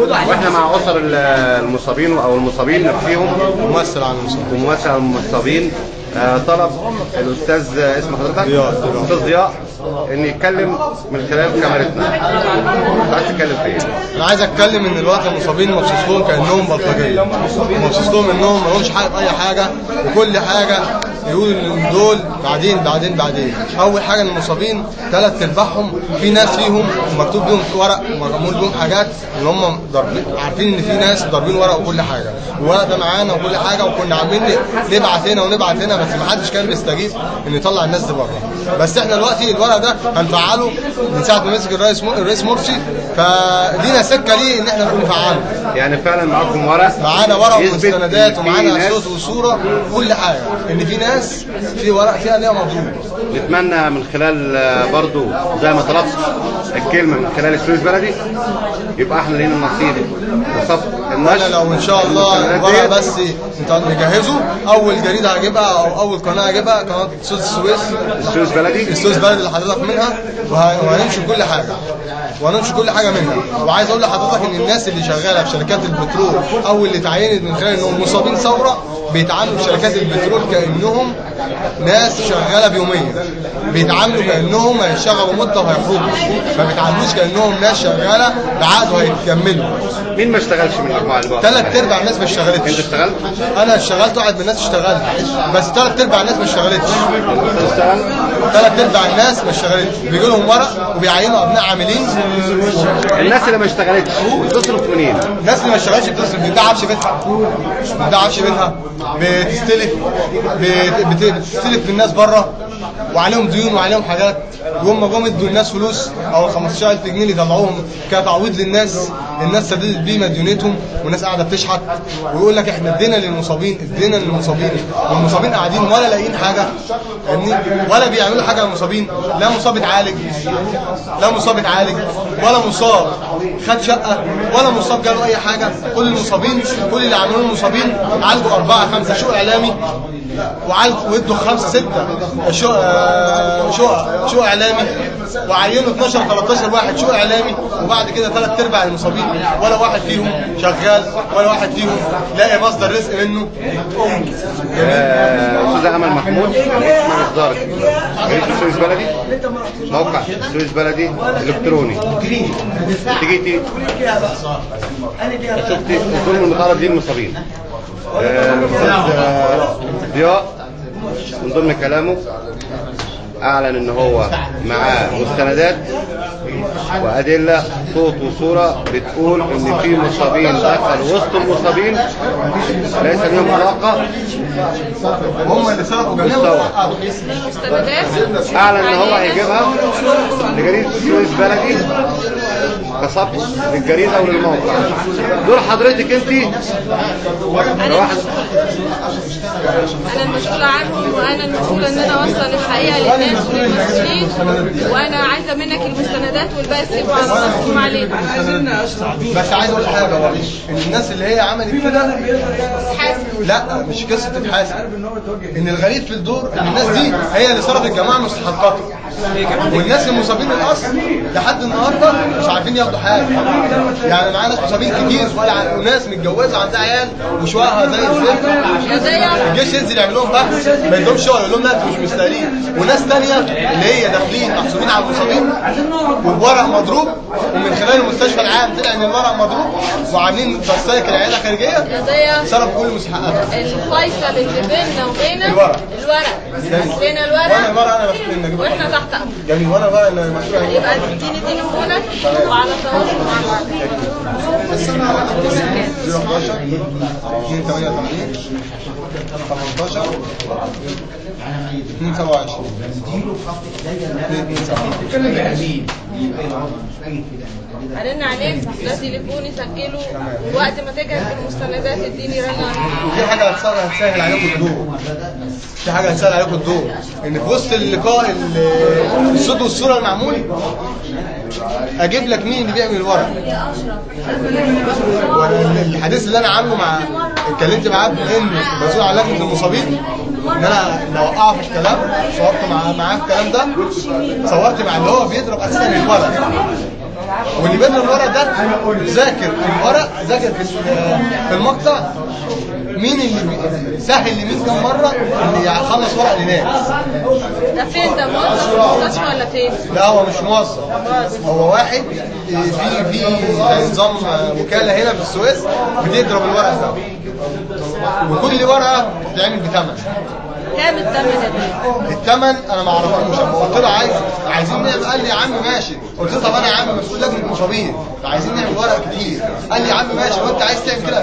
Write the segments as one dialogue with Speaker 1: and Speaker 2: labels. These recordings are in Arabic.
Speaker 1: واحنا مع اسر المصابين او المصابين نفسهم
Speaker 2: ممثل عن المصابين
Speaker 1: وممثل عن المصابين. طلب الاستاذ اسم حضرتك؟ الاستاذ ضياء ان يتكلم من خلال كاميرتنا. عايز تتكلم في ايه؟
Speaker 2: انا عايز اتكلم ان دلوقتي المصابين مبسوط لهم كانهم بلطجيه، مبسوط لهم انهم ما لهمش حق في اي حاجه، وكل حاجه يقولوا ان دول بعدين. اول حاجه ان المصابين 3/4 في ناس فيهم مكتوب لهم ورق ومعمول لهم حاجات ان هم ضاربين، عارفين ان في ناس ضاربين ورق وكل حاجه، والورق ده معانا وكل حاجه، وكنا عاملين نبعت هنا بس ما حدش كان بيستجيب ان يطلع الناس دي بره. بس احنا دلوقتي الورق ده هنفعله من ساعه ما مسك الرئيس مرسي، فلينا سكه ليه ان احنا نقول نفعله.
Speaker 1: يعني فعلا معاكم ورق؟
Speaker 2: معانا ورق ومستندات ومعانا صوت وصوره كل حاجه ان في ناس في ورق فيها ليها مضروب.
Speaker 1: نتمنى من خلال برضو زي ما طلبت الكلمه من خلال السويس بلدي يبقى احنا لينا نصيب وصف النشر.
Speaker 2: لو ان شاء الله الورق بس نجهزه، اول جريده هجيبها او اول قناه هجيبها قناه صوت
Speaker 1: السويس بلدي
Speaker 2: اللي حضرتك منها، وهنمشي كل حاجه منها. وعايز اقول لحضرتك ان الناس اللي شغاله في شركات البترول او اللي اتعينت من خلال انهم مصابين ثوره بيتعاملوا في شركات البترول كانهم ناس شغاله بيوميا، بيتعاملوا كانهم هيشتغلوا مده وهيخرجوا، ما بيتعاملوش كانهم ناس شغاله بعقد وهيكملوا.
Speaker 1: مين ما اشتغلش من المجموعه اللي بقى؟
Speaker 2: 3/4 الناس ما اشتغلتش.
Speaker 1: انت اشتغلت؟
Speaker 2: انا اشتغلت، واحد من الناس اشتغلت، بس 3/4 الناس ما اشتغلتش. 3/4 الناس ما اشتغلتش، بيجي لهم ورق وبيعينوا ابناء عاملين.
Speaker 1: الناس اللي ما اشتغلتش بتصرف منين؟
Speaker 2: الناس اللي ما اشتغلتش بتصرف، بتدعي عفش بيتها، بتستلف من الناس بره، وعليهم ديون وعليهم حاجات. جم ادوا الناس فلوس او 15,000 جنيه اللي طلعوهم كتعويض للناس، الناس سددت بيه مديونتهم، والناس قاعده بتشحت ويقول لك احنا ادينا للمصابين، والمصابين قاعدين ولا لاقيين حاجه، ولا بيعملوا حاجه للمصابين. لا مصاب اتعالج، ولا مصاب خد شقه، ولا مصاب جاله اي حاجه. كل اللي عملوه المصابين عالجوا 4 5 شقق اعلامي، وعالجوا وادوا 5 6 شقق اعلامي، وعينوا 12 13 واحد شقق اعلامي. وبعد كده 3/4 المصابين ولا واحد فيهم شغال، ولا واحد فيهم لاقي مصدر رزق منه.
Speaker 1: استاذ امل محمود اسمع اصدارك السويس بلدي، موقع السويس بلدي الكتروني. جيتي شفتي الظلم المتعرض ليه المصابين. الاستاذ ضياء من ضمن كلامه اعلن ان هو معاه مستندات وادله صوت وصوره بتقول ان في مصابين دخلوا وسط المصابين ليس لهم علاقه،
Speaker 2: هم اللي سرقوا جميع
Speaker 1: المستندات. اعلن ان هو هيجيبها لجريده السويس بلدي كصفحه للجريده وللموقع. دول حضرتك انت
Speaker 3: انا المسؤوله عنهم، وانا المسؤوله ان انا اوصل الحقيقه للناس وللمسؤولين، وانا عايزه منك المستندات والباقي سيبه على محكوم عليه.
Speaker 2: بس عايز اقول حاجه، ان الناس اللي هي عملت كده لا مش قصه تتحاسب، ان الغريب في الدور ان الناس دي هي اللي صرفت الجماعه مستحقاتهم، والناس المصابين الاصل لحد النهارده مش عارفين ياخدوا حاجه. يعني معانا ناس مصابين كتير وناس متجوزه عندها عيال وشوقها زي الزفت، الجيش ينزل يعمل لهم بحث ما يدومش شغل، يقول لهم لا انتوا مش مستاهلين. وناس ثانيه اللي هي داخلين محسوبين على المصابين وبورق مضروب، ومن خلال المستشفى العام طلع ان الورق مضروب، وعاملين تصفيه العياده الخارجيه صرفوا كل مستحقاتهم.
Speaker 3: الفيصل اللي بيننا وبينك
Speaker 2: الورق
Speaker 3: لنا الورق
Speaker 2: انا بجيب
Speaker 3: واحنا تحت امر.
Speaker 2: جميل. وانا الورق اللي محسوب عليه
Speaker 3: يبقى تديني تليفونك وعلى تواصل مع بعض.
Speaker 2: 011 288 18 227.
Speaker 3: هرن عليك، ده تليفوني سجله، وقت ما تجهز المستندات اديني رن عليك.
Speaker 2: وفي حاجه هتسهل عليكم الدور، ان في وسط اللقاء الصوت والصوره المعمول اجيب لك مين اللي بيعمل الورق. الحديث اللي انا عامله اتكلمت معاه بان مسؤول عن لجنه المصابين، ان انا لو اوقعه في الكلام، صورت معاه في الكلام ده، صورت مع اللي هو بيضرب اساسا الورق، واللي بيقرا الورق ده ذاكر الورق، ذاكر في المقطع مين اللي سهل لمين كم مره اللي يخلص ورق لناس.
Speaker 3: ده فين؟ ده موظف في المستشفى ولا فين؟
Speaker 2: لا هو مش موظف، هو واحد في نظام وكاله هنا في السويس بتضرب الورق ده، وكل ورقه بتتعمل بثمن.
Speaker 3: كام الثمن؟
Speaker 2: الثمن انا ما اعرفوش. اما قلت له عايزين نعمل، قال لي يا عم ماشي. قلت له طب انا يا عم مسؤول لجنه مصابين، عايزين نعمل ورق كتير. قال لي يا عم ماشي، وانت عايز تعمل كده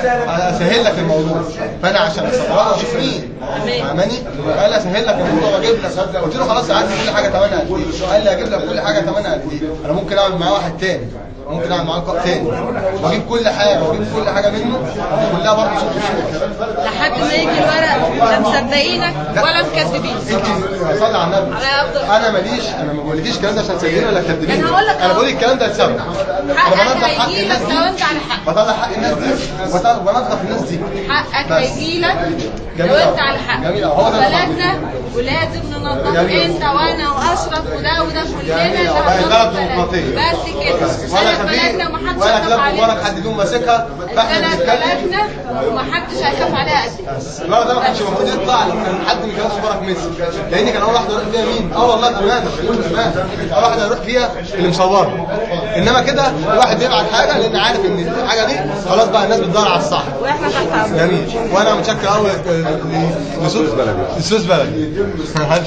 Speaker 2: اسهل لك الموضوع. فانا عشان اصبرها اشوف مين فاهماني، قال لي اسهل لك الموضوع واجيب لك. قلت له خلاص عايز كل حاجه ثمنها قد ايه؟ قال لي اجيب لك كل حاجه ثمنها قد ايه. انا ممكن اعمل معاه واحد تاني، ممكن اعمل معاه لقاء تاني واجيب كل حاجه منه كلها برضه صوت وصوره
Speaker 3: لحد ما يجي الورق. لا مصدقينك ولا مكذبين.
Speaker 2: انت صلي على النبي. انا ماليش، انا ما بقولكيش الكلام ده عشان تسجلي ولا تكذبيني. انا بقول الكلام ده لسبب.
Speaker 3: حقك هيجيلك لو انت على حق.
Speaker 2: بطلع حق الناس دي وبنظف الناس دي.
Speaker 3: حقك هيجيلك لو انت على حق. بلدنا ولازم ننظف، انت وانا واشرف وده كلنا بس كده. بلد بلدنا ومحدش هيخاف عليها.
Speaker 2: ولا حد يدوم ماسكها.
Speaker 3: بلد بلدنا ومحدش هيخاف عليها قد
Speaker 2: الولد ده ما كانش المفروض يطلع لو كان حد من كلاس مبارك ميسي، لان كان اول واحد يروح فيها مين؟ والله زمان اول واحد يروح فيها اللي مصوره. انما كده الواحد بيبعت حاجه لان عارف ان الحاجه دي خلاص بقى الناس بتدور على الصح.
Speaker 3: واحنا تحت امرك.
Speaker 2: جميل. وانا متشكر قوي لسوس بلدي.